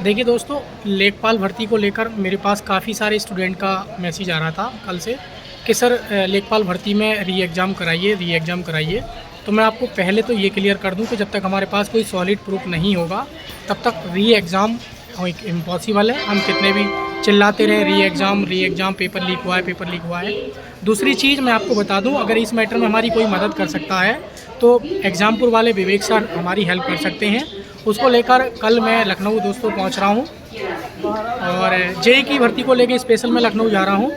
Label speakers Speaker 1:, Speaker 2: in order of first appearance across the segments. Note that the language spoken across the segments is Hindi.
Speaker 1: देखिए दोस्तों, लेखपाल भर्ती को लेकर मेरे पास काफ़ी सारे स्टूडेंट का मैसेज आ रहा था कल से कि सर लेखपाल भर्ती में री एग्ज़ाम कराइए। तो मैं आपको पहले तो ये क्लियर कर दूं कि जब तक हमारे पास कोई सॉलिड प्रूफ नहीं होगा तब तक री एग्ज़ाम इम्पॉसिबल है। हम कितने भी चिल्लाते रहे री एग्ज़ाम, पेपर लीक हुआ है। दूसरी चीज़ मैं आपको बता दूं, अगर इस मैटर में हमारी कोई मदद कर सकता है तो एग्ज़ामपुर वाले विवेक सर हमारी हेल्प कर सकते हैं। उसको लेकर कल मैं लखनऊ दोस्तों पहुंच रहा हूं और जेई की भर्ती को लेकर स्पेशल मैं लखनऊ जा रहा हूं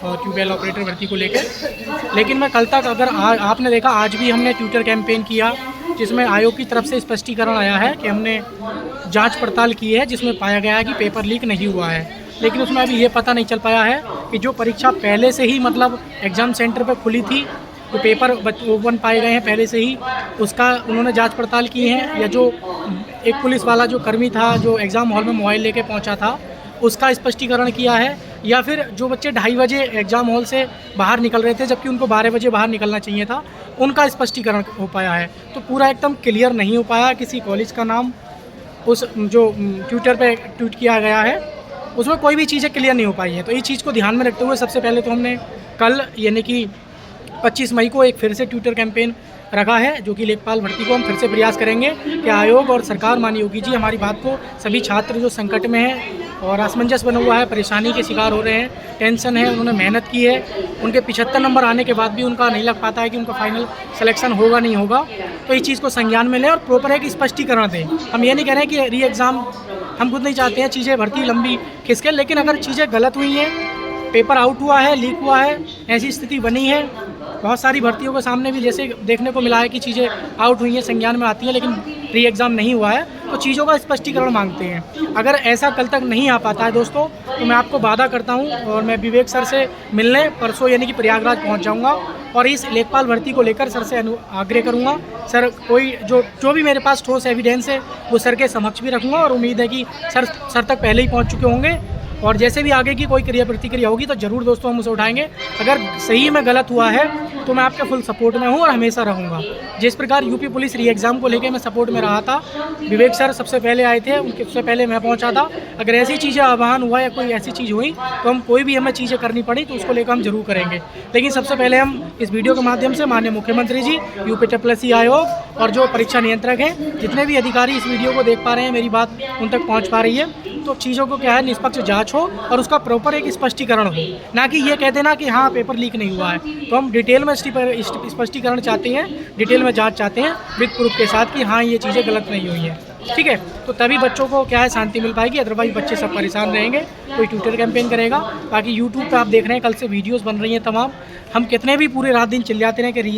Speaker 1: और ट्यूबवेल ऑपरेटर भर्ती को लेकर। लेकिन मैं कल तक अगर आपने देखा, आज भी हमने ट्विटर कैंपेन किया जिसमें आयोग की तरफ से स्पष्टीकरण आया है कि हमने जांच पड़ताल की है जिसमें पाया गया है कि पेपर लीक नहीं हुआ है। लेकिन उसमें अभी ये पता नहीं चल पाया है कि जो परीक्षा पहले से ही मतलब एग्ज़ाम सेंटर पर खुली थी, तो पेपर ओपन पाए गए हैं पहले से ही, उसका उन्होंने जांच पड़ताल की है, या जो एक पुलिस वाला जो कर्मी था जो एग्ज़ाम हॉल में मोबाइल लेके पहुंचा था उसका स्पष्टीकरण किया है, या फिर जो बच्चे 2:30 बजे एग्ज़ाम हॉल से बाहर निकल रहे थे जबकि उनको 12 बजे बाहर निकलना चाहिए था, उनका स्पष्टीकरण हो पाया है। तो पूरा एकदम क्लियर नहीं हो पाया। किसी कॉलेज का नाम उस जो ट्विटर पे ट्वीट किया गया है उसमें कोई भी चीज़ें क्लियर नहीं हो पाई हैं। तो इस चीज़ को ध्यान में रखते हुए सबसे पहले तो हमने कल यानी कि 25 मई को एक फिर से ट्विटर कैंपेन रखा है, जो कि लेखपाल भर्ती को हम फिर से प्रयास करेंगे कि आयोग और सरकार माननीय योगी जी हमारी बात को, सभी छात्र जो संकट में हैं और असमंजस बना हुआ है, परेशानी के शिकार हो रहे हैं, टेंशन है, उन्होंने मेहनत की है, उनके 75 नंबर आने के बाद भी उनका नहीं लग पाता है कि उनका फाइनल सिलेक्शन होगा नहीं होगा, तो इस चीज़ को संज्ञान में लें और प्रॉपर एक स्पष्टीकरण दें। हम ये नहीं कह रहे हैं कि री एग्ज़ाम, हम खुद नहीं चाहते हैं चीज़ें भर्ती लंबी खिसके, लेकिन अगर चीज़ें गलत हुई हैं, पेपर आउट हुआ है, लीक हुआ है, ऐसी स्थिति बनी है, बहुत सारी भर्तियों के सामने भी जैसे देखने को मिला है कि चीज़ें आउट हुई हैं, संज्ञान में आती हैं, लेकिन री एग्ज़ाम नहीं हुआ है, तो चीज़ों का स्पष्टीकरण मांगते हैं। अगर ऐसा कल तक नहीं आ पाता है दोस्तों, तो मैं आपको वादा करता हूं और मैं विवेक सर से मिलने परसों यानी कि प्रयागराज पहुंच जाऊंगा और इस लेखपाल भर्ती को लेकर सर से आग्रह करूंगा। सर कोई जो भी मेरे पास ठोस एविडेंस है वो सर के समक्ष भी रखूँगा और उम्मीद है कि सर तक पहले ही पहुँच चुके होंगे और जैसे भी आगे की कोई क्रिया प्रतिक्रिया होगी तो ज़रूर दोस्तों हम उसे उठाएंगे। अगर सही में गलत हुआ है तो मैं आपके फुल सपोर्ट में हूँ और हमेशा रहूँगा। जिस प्रकार यूपी पुलिस री एग्ज़ाम को लेकर मैं सपोर्ट में रहा था, विवेक सर सबसे पहले आए थे, उनके उससे पहले मैं पहुँचा था। अगर ऐसी चीज़ें आह्वान हुआ या कोई ऐसी चीज़ हुई तो हम कोई भी हमें चीज़ें करनी पड़ी तो उसको लेकर हम जरूर करेंगे। लेकिन सबसे पहले हम इस वीडियो के माध्यम से माननीय मुख्यमंत्री जी, यूपी आयोग और जो परीक्षा नियंत्रक हैं, जितने भी अधिकारी इस वीडियो को देख पा रहे हैं, मेरी बात उन तक पहुँच पा रही है, तो चीज़ों को क्या है निष्पक्ष जांच हो और उसका प्रॉपर एक स्पष्टीकरण हो, ना कि ये कह देना कि हाँ पेपर लीक नहीं हुआ है। तो हम डिटेल में स्पष्टीकरण चाहते हैं, डिटेल में जांच चाहते हैं विद प्रूफ के साथ कि हाँ ये चीज़ें गलत नहीं हुई हैं, ठीक है। तो तभी बच्चों को क्या है शांति मिल पाएगी, अदरवाइज बच्चे सब परेशान रहेंगे। कोई ट्विटर कैंपेन करेगा, बाकी यूट्यूब पे आप देख रहे हैं कल से वीडियोस बन रही हैं तमाम। हम कितने भी पूरे रात दिन चिल्लाते रहे कि री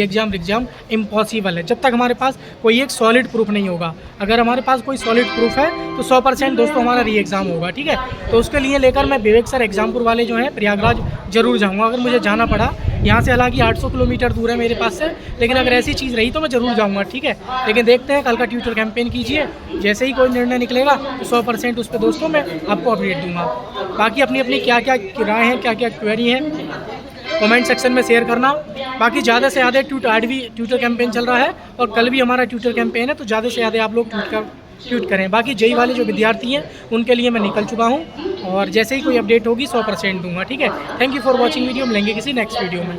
Speaker 1: एग्ज़ाम इम्पॉसिबल है, जब तक हमारे पास कोई एक सॉलिड प्रूफ नहीं होगा। अगर हमारे पास कोई सॉलिड प्रूफ है तो 100% दोस्तों हमारा री एग्ज़ाम होगा, ठीक है। तो उसके लिए लेकर मैं विवेक सर एग्जामपुर वाले जो हैं प्रयागराज जरूर जाऊँगा, अगर मुझे जाना पड़ा। यहाँ से हालांकि 800 किलोमीटर दूर है मेरे पास से, लेकिन अगर ऐसी चीज़ रही तो मैं ज़रूर जाऊँगा, ठीक है। लेकिन देखते हैं, कल का ट्विटर कैंपेन कीजिए, जैसे ही कोई निर्णय निकलेगा तो 100% उस पर दोस्तों मैं आपको अपडेट दूंगा। बाकी अपनी अपनी क्या क्या राय है, क्या क्या क्वेरी है, कमेंट सेक्शन में शेयर करना। बाकी ज़्यादा से ज़्यादा ट्विटर कैंपेन चल रहा है और कल भी हमारा ट्विटर कैंपेन है, तो ज़्यादा से ज़्यादा आप लोग ट्वीट करें। बाकी जेई वाले जो विद्यार्थी हैं उनके लिए मैं निकल चुका हूं और जैसे ही कोई अपडेट होगी 100% दूंगा, ठीक है। Thank you for watching video, मिलेंगे किसी नेक्स्ट वीडियो में।